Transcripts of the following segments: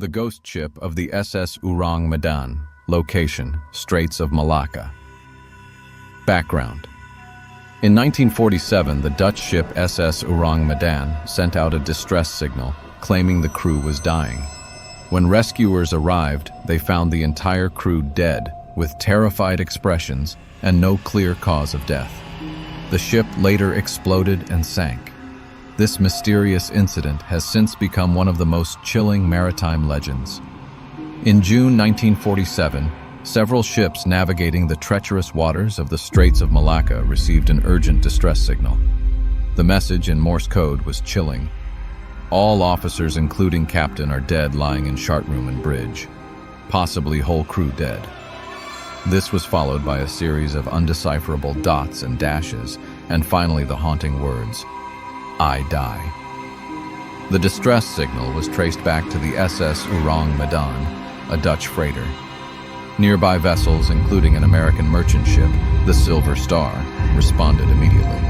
The ghost ship of the SS Ourang Medan. Location: Straits of Malacca. Background: in 1947, the Dutch ship SS Ourang Medan sent out a distress signal, claiming the crew was dying. When rescuers arrived, they found the entire crew dead, with terrified expressions and no clear cause of death. The ship later exploded and sank. This mysterious incident has since become one of the most chilling maritime legends. In June 1947, several ships navigating the treacherous waters of the Straits of Malacca received an urgent distress signal. The message in Morse code was chilling. All officers, including captain, are dead, lying in chartroom and bridge. Possibly whole crew dead. This was followed by a series of undecipherable dots and dashes, and finally the haunting words, "I die." The distress signal was traced back to the SS Ourang Medan, a Dutch freighter. Nearby vessels, including an American merchant ship, the Silver Star, responded immediately.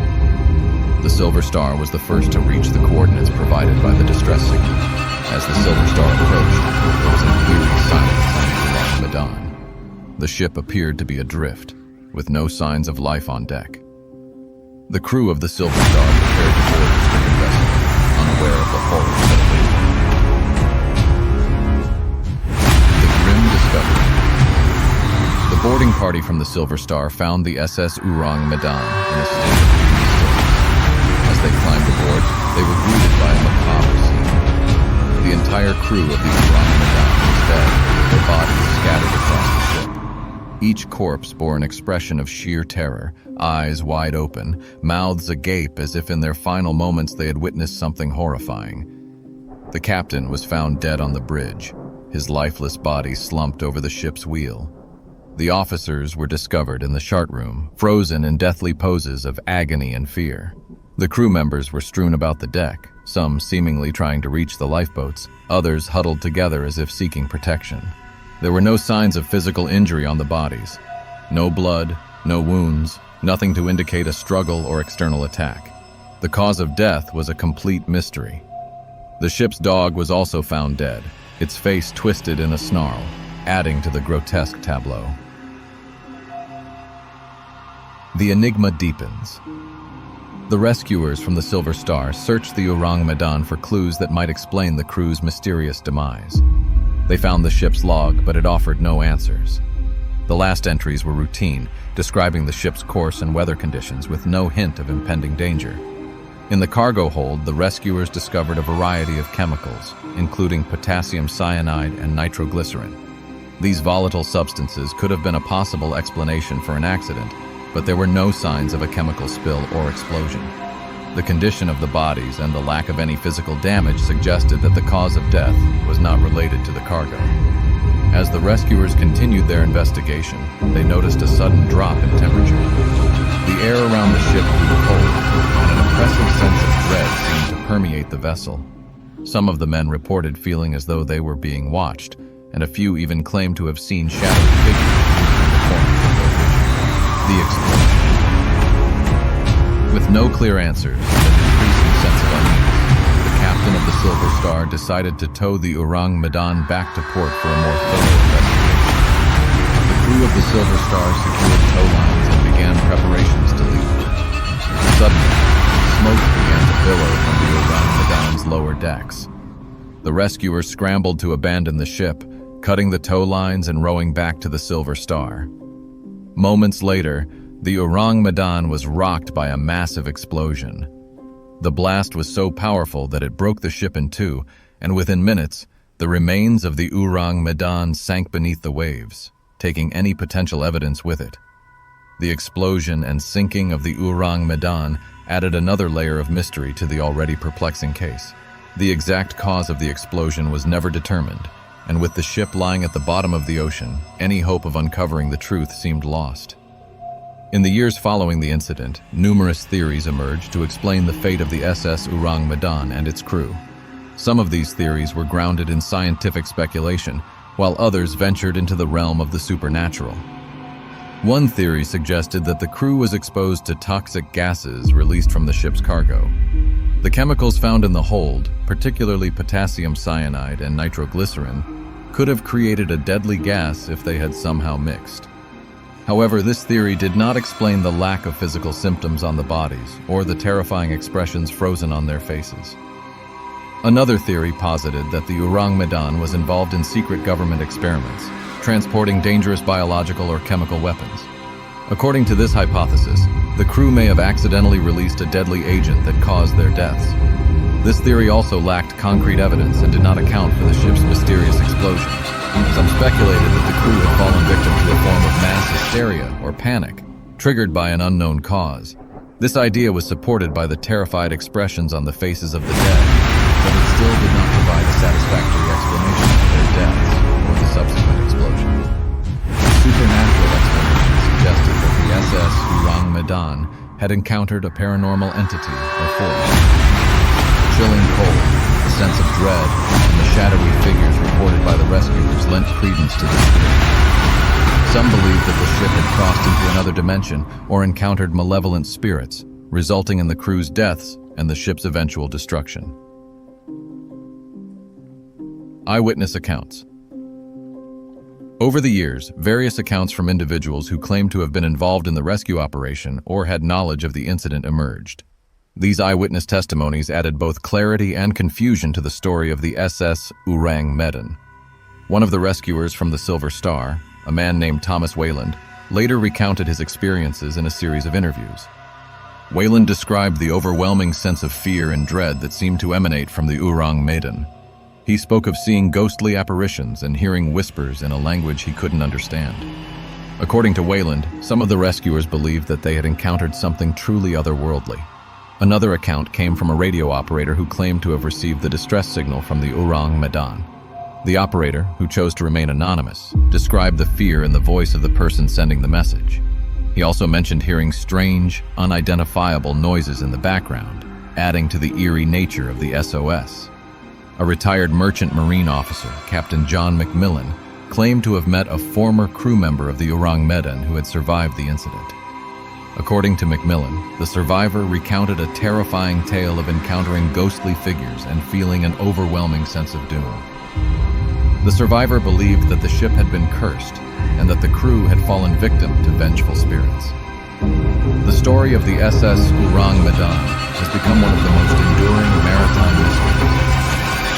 The Silver Star was the first to reach the coordinates provided by the distress signal. As the Silver Star approached, there was an eerie silence on Ourang Medan. The ship appeared to be adrift, with no signs of life on deck. The crew of the Silver Star prepared to board the stricken vessel, unaware of the horrors that awaited them. The grim discovery. The boarding party from the Silver Star found the SS Ourang Medan in a state of eerie stillness. As they climbed aboard, they were greeted by a macabre scene. The entire crew of the Ourang Medan was dead, their bodies scattered across the ship. Each corpse bore an expression of sheer terror, eyes wide open, mouths agape as if in their final moments they had witnessed something horrifying. The captain was found dead on the bridge, his lifeless body slumped over the ship's wheel. The officers were discovered in the chartroom, frozen in deathly poses of agony and fear. The crew members were strewn about the deck, some seemingly trying to reach the lifeboats, others huddled together as if seeking protection. There were no signs of physical injury on the bodies. No blood, no wounds, nothing to indicate a struggle or external attack. The cause of death was a complete mystery. The ship's dog was also found dead, its face twisted in a snarl, adding to the grotesque tableau. The enigma deepens. The rescuers from the Silver Star searched the Ourang Medan for clues that might explain the crew's mysterious demise. They found the ship's log, but it offered no answers. The last entries were routine, describing the ship's course and weather conditions with no hint of impending danger. In the cargo hold, the rescuers discovered a variety of chemicals, including potassium cyanide and nitroglycerin. These volatile substances could have been a possible explanation for an accident, but there were no signs of a chemical spill or explosion. The condition of the bodies and the lack of any physical damage suggested that the cause of death was not related to the cargo. As the rescuers continued their investigation, they noticed a sudden drop in temperature. The air around the ship grew cold, and an oppressive sense of dread seemed to permeate the vessel. Some of the men reported feeling as though they were being watched, and a few even claimed to have seen shadowy figures moving in the corners of their vision. The explosion. With no clear answers and an increasing sense of unease, the captain of the Silver Star decided to tow the Ourang Medan back to port for a more thorough investigation. The crew of the Silver Star secured tow lines and began preparations to leave. Suddenly, smoke began to billow from the Ourang Medan's lower decks. The rescuers scrambled to abandon the ship, cutting the tow lines and rowing back to the Silver Star. Moments later, the Ourang Medan was rocked by a massive explosion. The blast was so powerful that it broke the ship in two, and within minutes, the remains of the Ourang Medan sank beneath the waves, taking any potential evidence with it. The explosion and sinking of the Ourang Medan added another layer of mystery to the already perplexing case. The exact cause of the explosion was never determined, and with the ship lying at the bottom of the ocean, any hope of uncovering the truth seemed lost. In the years following the incident, numerous theories emerged to explain the fate of the SS Ourang Medan and its crew. Some of these theories were grounded in scientific speculation, while others ventured into the realm of the supernatural. One theory suggested that the crew was exposed to toxic gases released from the ship's cargo. The chemicals found in the hold, particularly potassium cyanide and nitroglycerin, could have created a deadly gas if they had somehow mixed. However, this theory did not explain the lack of physical symptoms on the bodies or the terrifying expressions frozen on their faces. Another theory posited that the Ourang Medan was involved in secret government experiments, transporting dangerous biological or chemical weapons. According to this hypothesis, the crew may have accidentally released a deadly agent that caused their deaths. This theory also lacked concrete evidence and did not account for the ship's mysterious explosion. Some speculated that the crew had fallen victim to a form of mass hysteria or panic, triggered by an unknown cause. This idea was supported by the terrified expressions on the faces of the dead, but it still did not provide a satisfactory explanation for their deaths or the subsequent explosion. Supernatural explanation suggested that the SS Ourang Medan had encountered a paranormal entity or force. The chilling cold, the sense of dread, and the shadowy figures reported by the rescuers lent credence to this theory. Some believed that the ship had crossed into another dimension or encountered malevolent spirits, resulting in the crew's deaths and the ship's eventual destruction. Eyewitness accounts. Over the years, various accounts from individuals who claimed to have been involved in the rescue operation or had knowledge of the incident emerged. These eyewitness testimonies added both clarity and confusion to the story of the SS Ourang Medan. One of the rescuers from the Silver Star, a man named Thomas Wayland, later recounted his experiences in a series of interviews. Wayland described the overwhelming sense of fear and dread that seemed to emanate from the Ourang Medan. He spoke of seeing ghostly apparitions and hearing whispers in a language he couldn't understand. According to Wayland, some of the rescuers believed that they had encountered something truly otherworldly. Another account came from a radio operator who claimed to have received the distress signal from the Ourang Medan. The operator, who chose to remain anonymous, described the fear in the voice of the person sending the message. He also mentioned hearing strange, unidentifiable noises in the background, adding to the eerie nature of the SOS. A retired merchant marine officer, Captain John McMillan, claimed to have met a former crew member of the Ourang Medan who had survived the incident. According to McMillan, the survivor recounted a terrifying tale of encountering ghostly figures and feeling an overwhelming sense of doom. The survivor believed that the ship had been cursed and that the crew had fallen victim to vengeful spirits. The story of the SS Ourang Medan has become one of the most enduring maritime mysteries.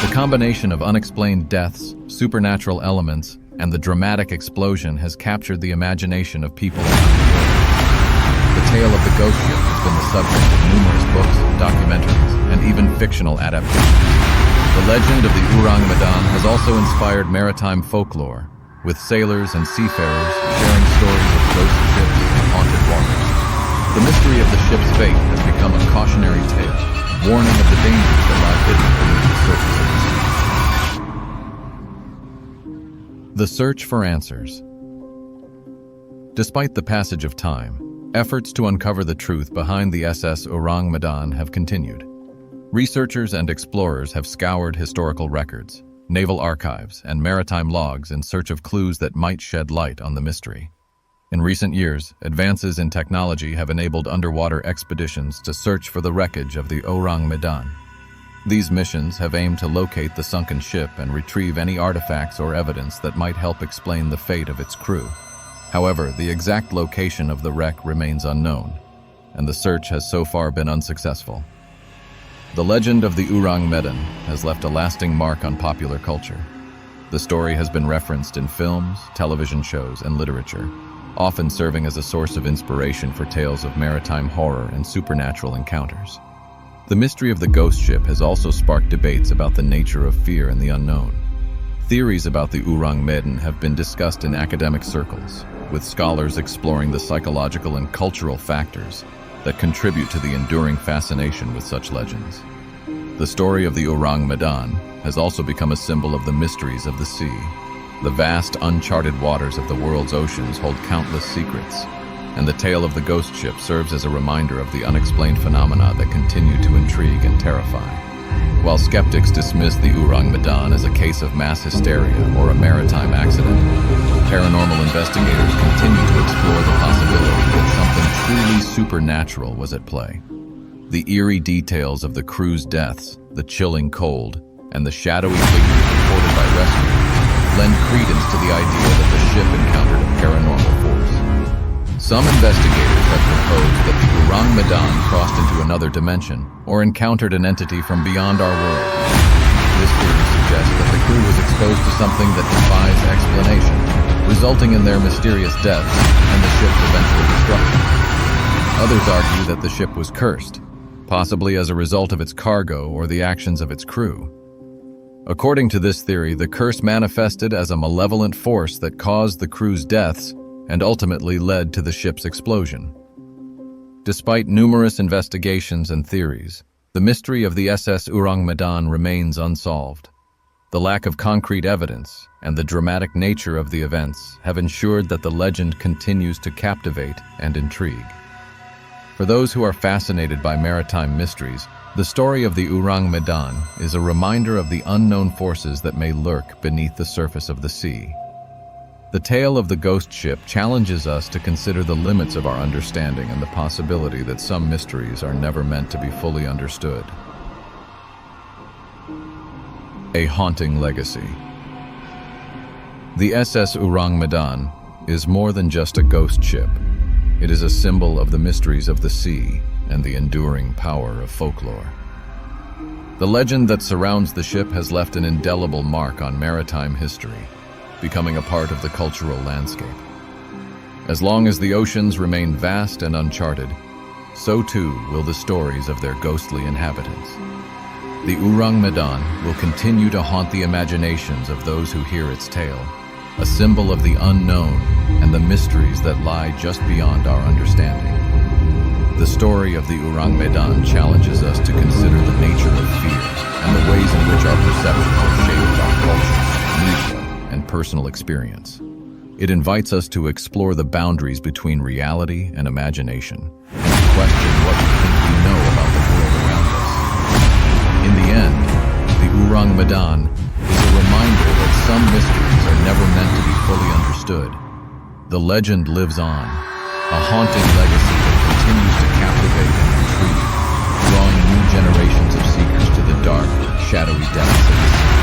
The combination of unexplained deaths, supernatural elements, and the dramatic explosion has captured the imagination of people around the world. The tale of the ghost ship has been the subject of numerous books, documentaries, and even fictional adaptations. The legend of the Ourang Medan has also inspired maritime folklore, with sailors and seafarers sharing stories of ghost ships and haunted waters. The mystery of the ship's fate has become a cautionary tale, warning of the dangers that lie hidden beneath the surface of the sea. The search for answers. Despite the passage of time, efforts to uncover the truth behind the SS Ourang Medan have continued. Researchers and explorers have scoured historical records, naval archives, and maritime logs in search of clues that might shed light on the mystery. In recent years, advances in technology have enabled underwater expeditions to search for the wreckage of the Ourang Medan. These missions have aimed to locate the sunken ship and retrieve any artifacts or evidence that might help explain the fate of its crew. However, the exact location of the wreck remains unknown, and the search has so far been unsuccessful. The legend of the Ourang Medan has left a lasting mark on popular culture. The story has been referenced in films, television shows, and literature, often serving as a source of inspiration for tales of maritime horror and supernatural encounters. The mystery of the ghost ship has also sparked debates about the nature of fear and the unknown. Theories about the Ourang Medan have been discussed in academic circles, with scholars exploring the psychological and cultural factors that contribute to the enduring fascination with such legends. The story of the Ourang Medan has also become a symbol of the mysteries of the sea. The vast, uncharted waters of the world's oceans hold countless secrets, and the tale of the ghost ship serves as a reminder of the unexplained phenomena that continue to intrigue and terrify. While skeptics dismiss the Ourang Medan as a case of mass hysteria or a maritime accident, paranormal investigators continue to explore the possibility that something truly supernatural was at play. The eerie details of the crew's deaths, the chilling cold, and the shadowy figures reported by rescuers lend credence to the idea that the ship encountered a paranormal force. Some investigators have proposed that the Ourang Medan crossed into another dimension or encountered an entity from beyond our world. This theory suggests that the crew was exposed to something that defies explanation, resulting in their mysterious deaths and the ship's eventual destruction. Others argue that the ship was cursed, possibly as a result of its cargo or the actions of its crew. According to this theory, the curse manifested as a malevolent force that caused the crew's deaths and ultimately led to the ship's explosion. Despite numerous investigations and theories, the mystery of the SS Ourang Medan remains unsolved. The lack of concrete evidence and the dramatic nature of the events have ensured that the legend continues to captivate and intrigue. For those who are fascinated by maritime mysteries, the story of the Ourang Medan is a reminder of the unknown forces that may lurk beneath the surface of the sea. The tale of the ghost ship challenges us to consider the limits of our understanding and the possibility that some mysteries are never meant to be fully understood. A haunting legacy. The SS Ourang Medan is more than just a ghost ship. It is a symbol of the mysteries of the sea and the enduring power of folklore. The legend that surrounds the ship has left an indelible mark on maritime history, becoming a part of the cultural landscape. As long as the oceans remain vast and uncharted, so too will the stories of their ghostly inhabitants. The Ourang Medan will continue to haunt the imaginations of those who hear its tale, a symbol of the unknown and the mysteries that lie just beyond our understanding. The story of the Ourang Medan challenges us to consider the nature of fear and the ways in which our perceptions are shaped by culture, media, and personal experience. It invites us to explore the boundaries between reality and imagination, and to question what we think we know about the world around us. In the end, the Ourang Medan is a reminder that some mysteries are never meant to be fully understood. The legend lives on, a haunting legacy that continues to captivate and intrigue, drawing new generations of seekers to the dark, shadowy depths of the sea.